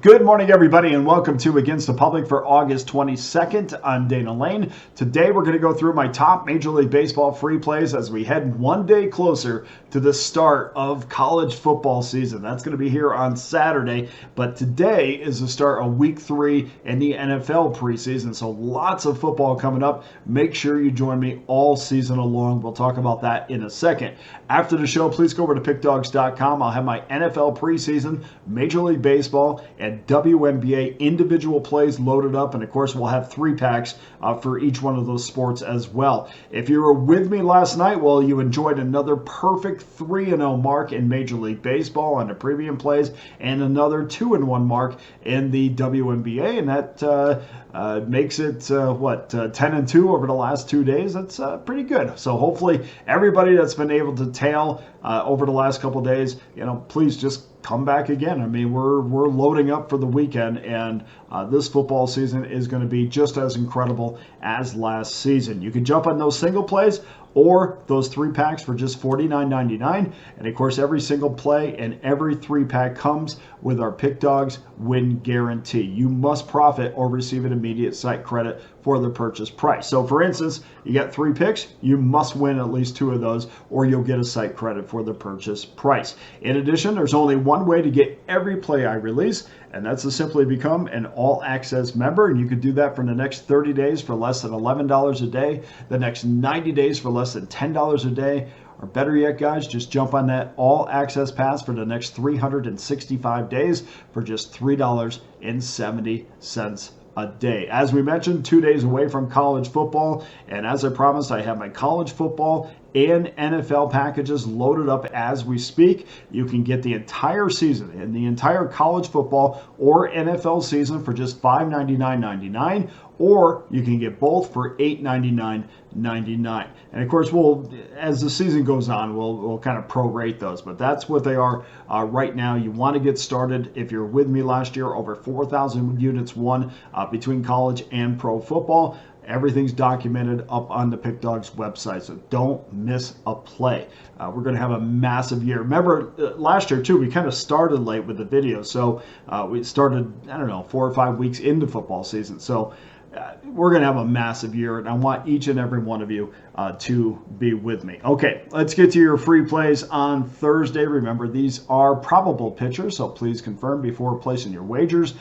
Good morning, everybody, and welcome to Against the Public for August 22nd. I'm Dana Lane. Today, we're going to go through my top Major League Baseball free plays as we head one day closer to the start of college football season. That's going to be here on Saturday, but today is the start of Week 3 in the NFL preseason, so lots of football coming up. Make sure you join me all season long. We'll talk about that in a second. After the show, please go over to Pickdawgz.com. I'll have my NFL preseason, Major League Baseball, and WNBA individual plays loaded up, and of course we'll have 3-packs for each one of those sports as well. If you were with me last night, well, you enjoyed another perfect 3-0 mark in Major League Baseball on the premium plays, and another 2-1 mark in the WNBA, and that makes it 10-2 over the last 2 days. That's pretty good. So hopefully everybody that's been able to tail over the last couple days, please just come back again. I mean, we're loading up for the weekend, and this football season is going to be just as incredible as last season. You can jump on those single plays or those 3-packs for just $49.99. And of course, every single play and every 3-pack comes with our Pick Dawgz win guarantee. You must profit or receive an immediate site credit for the purchase price. So for instance, you get 3 picks, you must win at least 2 of those, or you'll get a site credit for the purchase price. In addition, there's only one way to get every play I release, and that's to simply become an all-access member. And you could do that for the next 30 days for less than $11 a day, the next 90 days for less than $10 a day, or better yet, guys, just jump on that all-access pass for the next 365 days for just $3.70 a day. As we mentioned, 2 days away from college football, and as I promised, I have my college football and NFL packages loaded up as we speak. You can get the entire season and the entire college football or NFL season for just $599.99, or you can get both for $899.99. And of course, as the season goes on, we'll kind of prorate those, but that's what they are right now. You want to get started. If you're with me last year, over 4,000 units won between college and pro football. Everything's documented up on the Pick Dawgz website, so don't miss a play. We're going to have a massive year. Remember, last year, too, we kind of started late with the video, so we started, 4 or 5 weeks into football season. So we're going to have a massive year, and I want each and every one of you to be with me. Okay, let's get to your free plays on Thursday. Remember, these are probable pitchers, so please confirm before placing your wagers.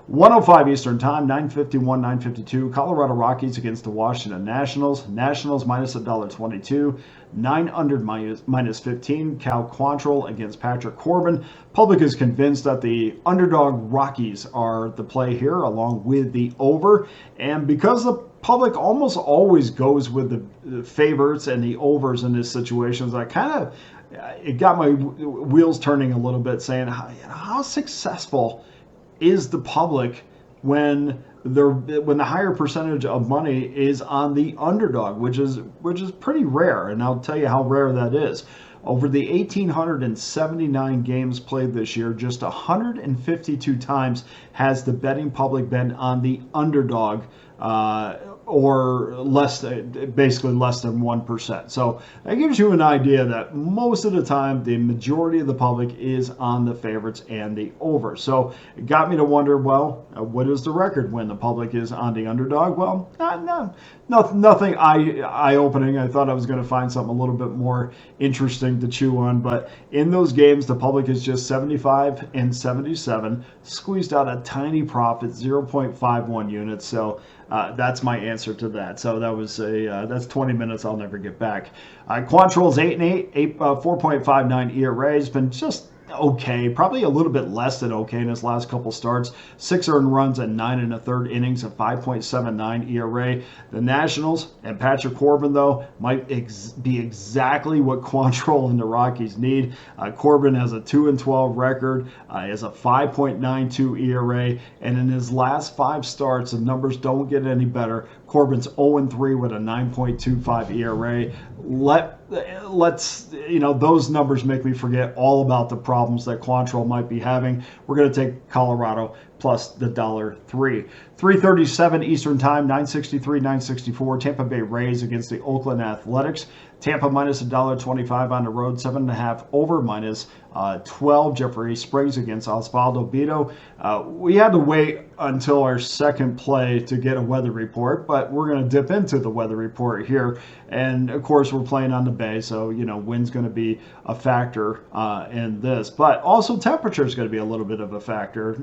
1:05 Eastern Time, 9:51, 9:52. Colorado Rockies against the Washington Nationals. Nationals minus $1.22. 9 under minus 15. Cal Quantrill against Patrick Corbin. Public is convinced that the underdog Rockies are the play here, along with the over. And because the public almost always goes with the favorites and the overs in these situations, it got my wheels turning a little bit, saying, how successful is the public when the higher percentage of money is on the underdog, which is pretty rare, and I'll tell you how rare that is. Over the 1,879 games played this year, just 152 times has the betting public been on the underdog, or basically less than 1%. So that gives you an idea that most of the time, the majority of the public is on the favorites and the over. So it got me to wonder, what is the record when the public is on the underdog? Well, nothing eye-opening. I thought I was going to find something a little bit more interesting to chew on. But in those games, the public is just 75 and 77, squeezed out a tiny profit, 0.51 units. So that's my answer to that. So that was that's 20 minutes I'll never get back. Quantrill's 8-8, 4.59 ERA. Has been just okay, probably a little bit less than okay in his last couple starts. 6 earned runs and 9 1/3 innings, a 5.79 ERA. The Nationals and Patrick Corbin, though, might be exactly what Quantrill and the Rockies need. Corbin has a 2-12 record, has a 5.92 ERA, and in his last 5 starts, the numbers don't get any better. Corbin's 0-3 with a 9.25 ERA. Those numbers make me forget all about the problems that Quantrill might be having. We're going to take Colorado plus the $1.03. 3:37 Eastern Time, 9:63, 9:64. Tampa Bay Rays against the Oakland Athletics. Tampa minus $1.25 on the road, 7.5 over minus 12. Jeffrey Springs against Osvaldo Bido. We had to wait until our second play to get a weather report, but we're going to dip into the weather report here. And of course, we're playing on the bay, so wind's going to be a factor in this. But also temperature is going to be a little bit of a factor,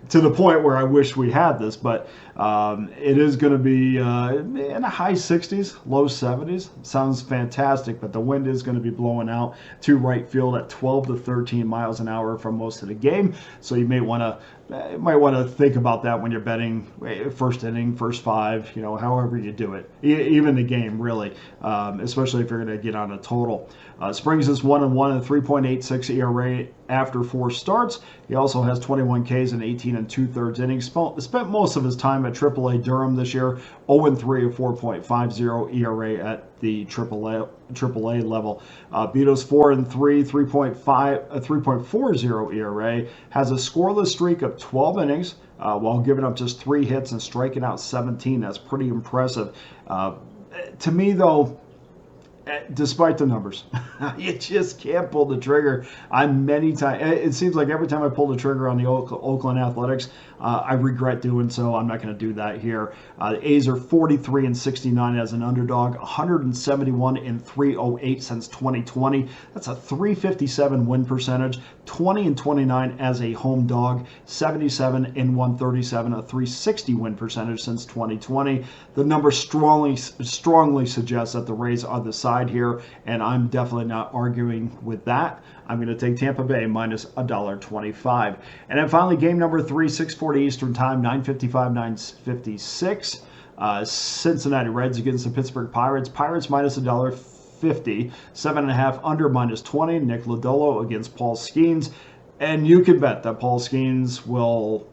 to the point where I wish we had this. But it is going to be in the high 60s, low 70s. Sounds fantastic, but the wind is going to be blowing out to right field at 12 to 13 miles an hour for most of the game. So you might want to think about that when you're betting first inning, first five, however you do it, even the game really, especially if you're going to get on a total. Springs is 1-1 and 3.86 ERA after 4 starts. He also has 21 Ks and 18 2/3 innings. Spent most of his time at AAA Durham this year, 0-3, a 4.50 ERA at the AAA level. Bido's 4-3, 3.40 ERA, has a scoreless streak of 12 innings while giving up just 3 hits and striking out 17. That's pretty impressive. To me, though, despite the numbers, you just can't pull the trigger on many times. It seems like every time I pull the trigger on the Oakland Athletics, I regret doing so. I'm not going to do that here. The A's are 43-69 as an underdog, 171-308 since 2020. That's a 357 win percentage. 20-29 as a home dog, 77-137, a 360 win percentage since 2020. The number strongly suggests that the Rays are the side here, and I'm definitely not arguing with that. I'm going to take Tampa Bay minus $1.25. And then finally, game number 3, 6:40 Eastern Time, 9:55, 9:56. Cincinnati Reds against the Pittsburgh Pirates. Pirates minus $1.50, 7.5 under minus 20. Nick Lodolo against Paul Skeens. And you can bet that Paul Skeens will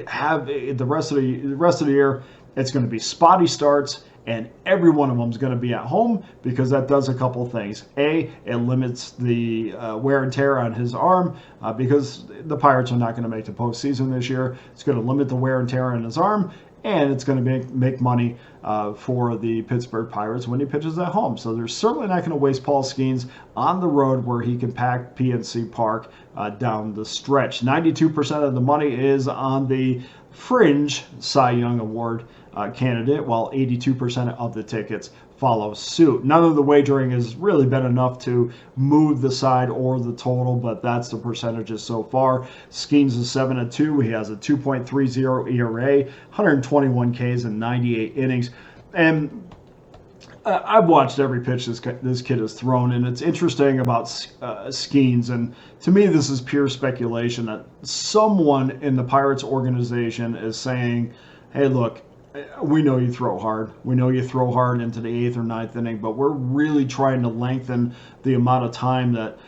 have the rest of the year. It's going to be spotty starts, and every one of them is going to be at home, because that does a couple things. A, it limits the wear and tear on his arm, because the Pirates are not going to make the postseason this year. It's going to limit the wear and tear on his arm, and it's going to make money for the Pittsburgh Pirates when he pitches at home. So they're certainly not going to waste Paul Skeens on the road, where he can pack PNC Park down the stretch. 92% of the money is on the fringe Cy Young Award candidate, while 82% of the tickets follow suit. None of the wagering has really been enough to move the side or the total, but that's the percentages so far. Skeens is 7-2. He has a 2.30 ERA, 121 Ks and 98 innings. And I've watched every pitch this kid has thrown, and it's interesting about Skeens. And to me, this is pure speculation that someone in the Pirates organization is saying, hey, look, we know you throw hard. We know you throw hard into the 8th or 9th inning, but we're really trying to lengthen the amount of time that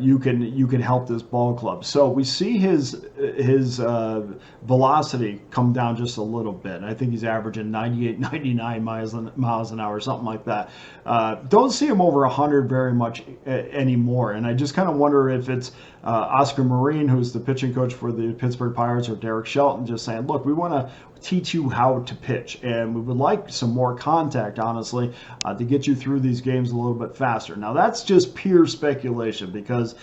you can help this ball club. So we see his velocity come down just a little bit. I think he's averaging 98, 99 miles an hour, something like that. Don't see him over 100 very much anymore. And I just kind of wonder if it's Oscar Marine, who's the pitching coach for the Pittsburgh Pirates, or Derek Shelton, just saying, look, we want to teach you how to pitch, and we would like some more contact, honestly, to get you through these games a little bit faster. Now, that's just pure speculation, because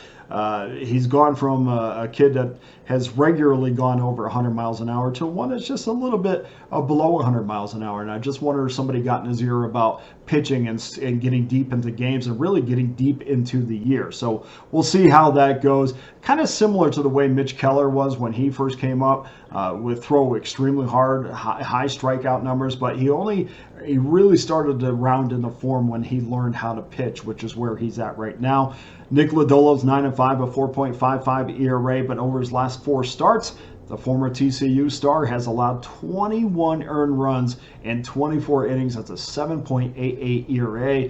he's gone from a kid that has regularly gone over 100 miles an hour to one that's just a little bit below 100 miles an hour. And I just wonder if somebody got in his ear about pitching and getting deep into games and really getting deep into the year. So we'll see how that goes. Kind of similar to the way Mitch Keller was when he first came up, with throw extremely hard, high strikeout numbers, but he really started to round into form when he learned how to pitch, which is where he's at right now. Nick Lodolo's 9-5, a 4.55 ERA, but over his last 4 starts, the former TCU star has allowed 21 earned runs in 24 innings. That's a 7.88 ERA.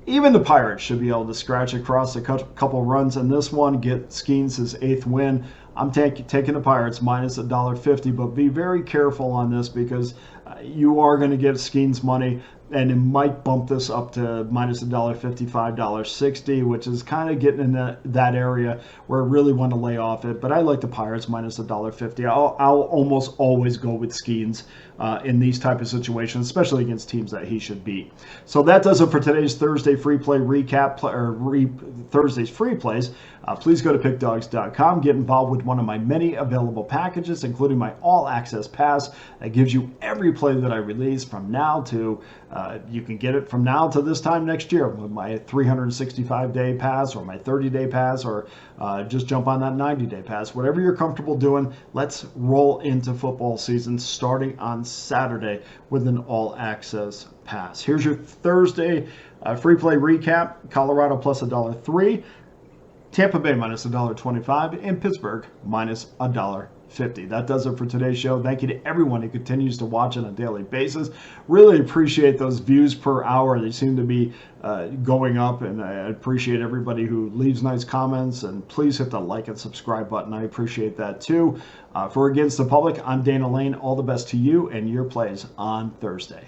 Even the Pirates should be able to scratch across a couple runs in this one, get Skeens his 8th win I'm taking the Pirates minus $1.50, but be very careful on this because you are going to get Skeens money, and it might bump this up to minus $1.55, $1.60, which is kind of getting in that area where I really want to lay off it. But I like the Pirates minus $1.50. I'll almost always go with Skeens in these type of situations, especially against teams that he should beat. So that does it for today's Thursday free play recap, Thursday's free plays. Please go to pickdawgz.com. Get involved with one of my many available packages, including my all-access pass that gives you every play that I release from now to, you can get it from now to this time next year with my 365-day pass or my 30-day pass, or just jump on that 90-day pass. Whatever you're comfortable doing, let's roll into football season starting on Saturday with an all-access pass. Here's your Thursday free play recap. Colorado plus $1.03. Tampa Bay minus $1.25, and Pittsburgh minus $1.50. That does it for today's show. Thank you to everyone who continues to watch on a daily basis. Really appreciate those views per hour. They seem to be going up, and I appreciate everybody who leaves nice comments. And please hit the like and subscribe button. I appreciate that too. For Against the Public, I'm Dana Lane. All the best to you and your plays on Thursday.